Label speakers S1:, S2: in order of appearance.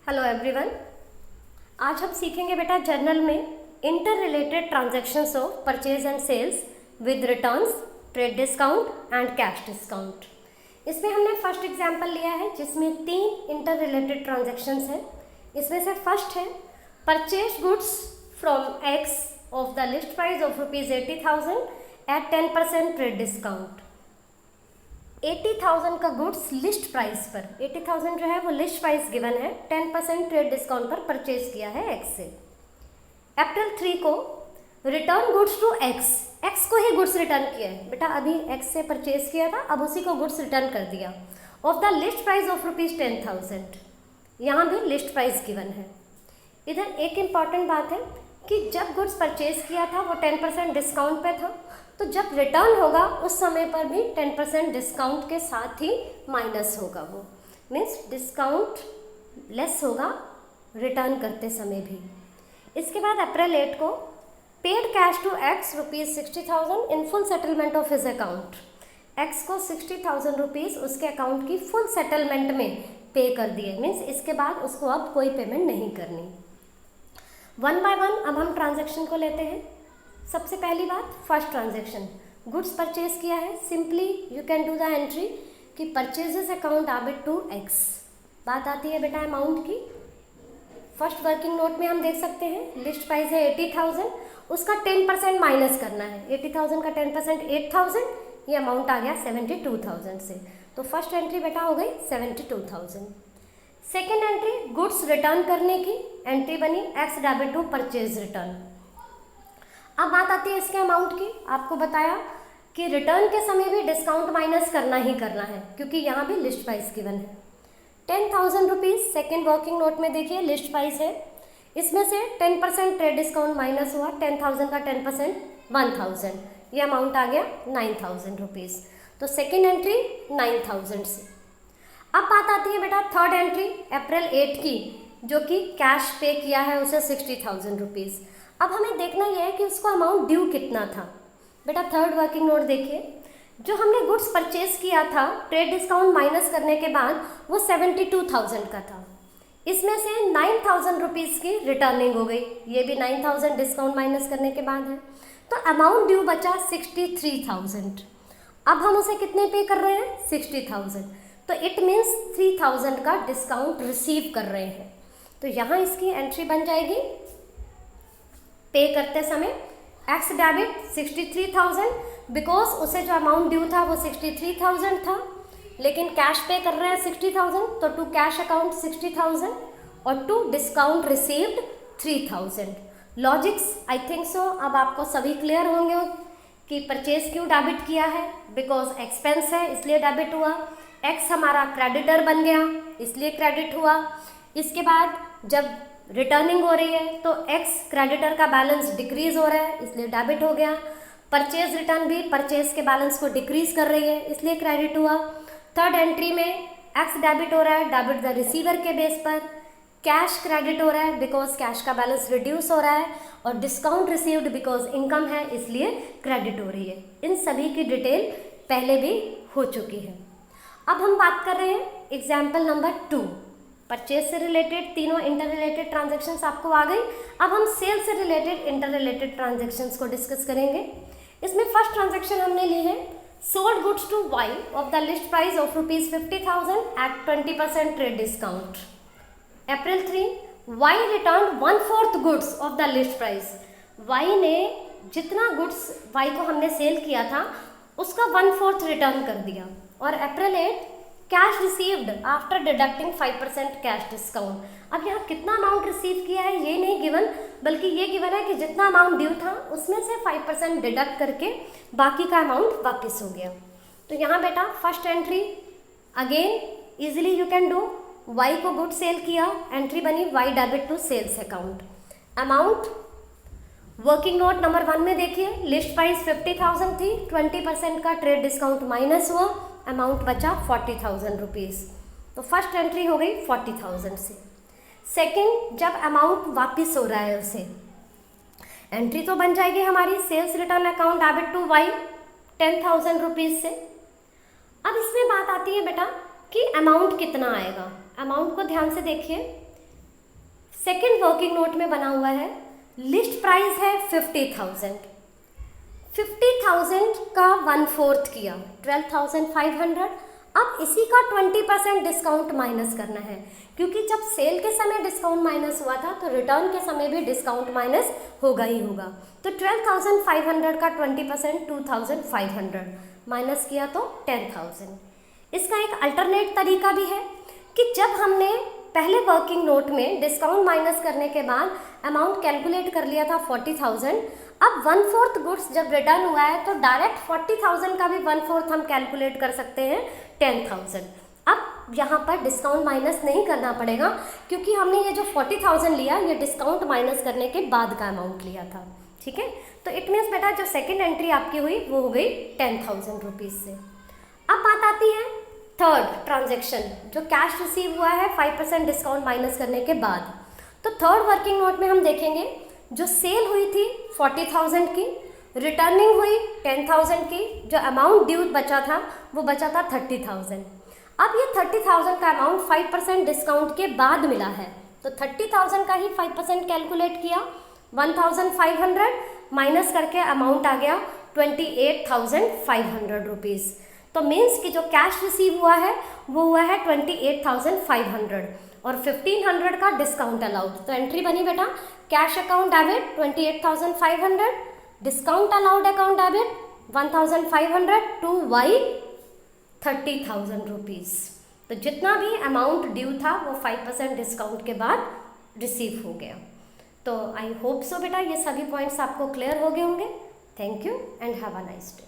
S1: Hello everyone. आज हम सीखेंगे बेटा जर्नल में inter related transactions of purchase and sales with returns, trade discount and cash discount. इसमें हमने फर्स्ट एग्जांपल लिया है जिसमें 3 इंटर रिलेटेड ट्रांजैक्शंस हैं। इसमें से फर्स्ट है purchase goods from X of the list price of ₹80,000 at 10% trade discount. 80,000 का गुड्स लिस्ट प्राइस पर, 80,000 जो है वो लिस्ट प्राइस गिवन है, 10% ट्रेड डिस्काउंट पर परचेज किया है एक्स से। अप्रैल 3 को return goods to X, X को ही गुड्स रिटर्न किया है बेटा, अभी एक्स से परचेज किया था, अब उसी को गुड्स रिटर्न कर दिया of the list price of ₹10,000। यहाँ भी लिस्ट प्राइस गिवन है। इधर एक इम्पॉर्टेंट बात है कि जब गुड्स परचेज किया था वो 10% डिस्काउंट पे था, तो जब रिटर्न होगा उस समय पर भी 10% डिस्काउंट के साथ ही माइनस होगा, वो मीन्स डिस्काउंट लेस होगा रिटर्न करते समय भी। इसके बाद अप्रैल 8 को paid cash to X ₹60,000 in full settlement of his account. X को ₹60,000 उसके अकाउंट की फुल सेटलमेंट में पे कर दिए, मीन्स इसके बाद उसको अब कोई पेमेंट नहीं करनी। वन बाय वन अब हम ट्रांजैक्शन को लेते हैं। सबसे पहली बात, फर्स्ट ट्रांजैक्शन गुड्स परचेज किया है, simply you can do the entry कि purchases account debit to X. बात आती है बेटा अमाउंट की। फर्स्ट वर्किंग नोट में हम देख सकते हैं लिस्ट प्राइस है 80,000, उसका 10% माइनस करना है। 80,000 का 10% 8,000, ये अमाउंट आ गया 72,000 से, तो फर्स्ट एंट्री बेटा हो गई 72,000। सेकेंड एंट्री गुड्स रिटर्न करने की एंट्री बनी X debit to purchase return. अब बात आती है इसके अमाउंट की। आपको बताया कि रिटर्न के समय भी डिस्काउंट माइनस करना ही करना है क्योंकि यहाँ भी लिस्ट प्राइस गिवन है। 10,000 रुपीज़ सेकेंड वर्किंग नोट में देखिए लिस्ट प्राइस है, इसमें से 10% ट्रेड डिस्काउंट माइनस हुआ, 10,000 का 10% 1,000, ये अमाउंट आ गया 9,000 रुपीज़। तो सेकेंड एंट्री 9,000 से। अब बात आती है बेटा थर्ड एंट्री अप्रैल 8 की, जो कि कैश पे किया है उसे 60,000 रुपीज़। अब हमें देखना यह है कि उसको अमाउंट ड्यू कितना था। बेटा थर्ड वर्किंग नोट देखिए, जो हमने गुड्स परचेज किया था ट्रेड डिस्काउंट माइनस करने के बाद वो 72,000 का था। इसमें से 9,000 रुपीज़ की रिटर्निंग हो गई, ये भी 9,000 डिस्काउंट माइनस करने के बाद है, तो अमाउंट ड्यू बचा 63,000। अब हम उसे कितने पे कर रहे हैं 60,000, तो इट मीन्स 3,000 का डिस्काउंट रिसीव कर रहे हैं। तो यहाँ इसकी एंट्री बन जाएगी पे करते समय एक्स डेबिट 63,000, बिकॉज उसे जो अमाउंट ड्यू था वो 63,000 था, लेकिन कैश पे कर रहे हैं 60,000, तो टू कैश अकाउंट 60,000 और to discount received 3,000। Logics I think so अब आपको सभी क्लियर होंगे कि परचेज क्यों डेबिट किया है, बिकॉज एक्सपेंस है इसलिए डेबिट हुआ, एक्स हमारा क्रेडिटर बन गया इसलिए क्रेडिट हुआ। इसके बाद जब रिटर्निंग हो रही है तो एक्स क्रेडिटर का बैलेंस डिक्रीज हो रहा है इसलिए डेबिट हो गया। परचेज रिटर्न भी परचेज के बैलेंस को डिक्रीज कर रही है इसलिए क्रेडिट हुआ। थर्ड एंट्री में एक्स डेबिट हो रहा है डेबिट द रिसीवर के बेस पर, कैश क्रेडिट हो रहा है बिकॉज कैश का बैलेंस रिड्यूस हो रहा है, और डिस्काउंट रिसीव्ड बिकॉज इनकम है इसलिए क्रेडिट हो रही है। इन सभी की डिटेल पहले भी हो चुकी है। अब हम बात कर रहे हैं एग्जाम्पल नंबर 2। परचेज से रिलेटेड तीनों इंटर रिलेटेड ट्रांजैक्शंस आपको आ गई। अब हम सेल से रिलेटेड इंटर रिलेटेड ट्रांजैक्शंस को डिस्कस करेंगे। इसमें फर्स्ट ट्रांजैक्शन हमने ली है sold goods to Y of the list price of ₹50,000 at 20% trade discount. April 3 Y return 1/4 goods of the list price. Y ने जितना गुड्स वाई को हमने सेल किया था उसका 1/4 रिटर्न कर दिया। और अप्रैल 8 cash received after deducting 5% cash discount. अब यहाँ कितना अमाउंट रिसीव किया है ये नहीं गिवन, बल्कि ये गिवन है कि जितना अमाउंट ड्यू था उसमें से 5% डिडक्ट करके बाकी का अमाउंट वापस हो गया। तो यहाँ बेटा first entry again easily you can do, Y को गुड सेल किया, एंट्री बनी Y debit to sales account. Amount working note number 1 में देखिए लिस्ट प्राइस 50,000 थी, 20% का ट्रेड डिस्काउंट माइनस हुआ, अमाउंट बचा 40,000 रुपीज़। तो फर्स्ट एंट्री हो गई 40,000 से। सेकंड जब अमाउंट वापस हो रहा है उसे, एंट्री तो बन जाएगी हमारी sales return account debit to Y 10,000 rupees से। अब इसमें बात आती है बेटा कि अमाउंट कितना आएगा। अमाउंट को ध्यान से देखिए, सेकेंड वर्किंग नोट में बना हुआ है, लिस्ट प्राइस है 50,000, 50,000 का 1/4 किया 12,500। अब इसी का 20% डिस्काउंट माइनस करना है, क्योंकि जब सेल के समय डिस्काउंट माइनस हुआ था तो रिटर्न के समय भी डिस्काउंट माइनस होगा ही होगा। तो 12,500 का 20% 2,500 माइनस किया तो 10,000। इसका एक अल्टरनेट तरीका भी है कि जब हमने पहले वर्किंग नोट में डिस्काउंट माइनस करने के बाद अमाउंट कैलकुलेट कर लिया था 40,000, अब 1/4 गुड्स जब रिटर्न हुआ है तो डायरेक्ट 40,000 का भी 1/4 हम कैलकुलेट कर सकते हैं 10,000। अब यहाँ पर डिस्काउंट माइनस नहीं करना पड़ेगा, क्योंकि हमने ये जो 40,000 लिया ये डिस्काउंट माइनस करने के बाद का अमाउंट लिया था। ठीक है, तो इट मीन्स बेटा जो सेकेंड एंट्री आपकी हुई वो हो गई 10,000 रुपीज़ से। अब बात आती है थर्ड ट्रांजेक्शन, जो कैश रिसीव हुआ है 5% डिस्काउंट माइनस करने के बाद। तो थर्ड वर्किंग नोट में हम देखेंगे जो सेल हुई थी 40,000 की, रिटर्निंग हुई 10,000 की, जो अमाउंट ड्यू बचा था वो बचा था 30,000। अब ये 30,000 का अमाउंट 5% डिस्काउंट के बाद मिला है, तो 30,000 का ही 5% कैलकुलेट किया, 1,500 माइनस करके अमाउंट आ गया 28,500 रुपीज़। तो मीन्स कि जो कैश रिसीव हुआ है वो हुआ है 28,500 और 1,500 का डिस्काउंट अलाउड। तो एंट्री बनी बेटा cash account debit 28,500, discount allowed account debit 1,500 to Y 30,000 rupees. तो जितना भी अमाउंट ड्यू था वो 5% डिस्काउंट के बाद रिसीव हो गया। तो आई होप सो बेटा ये सभी पॉइंट्स आपको क्लियर हो गए होंगे। Thank you and have a nice day.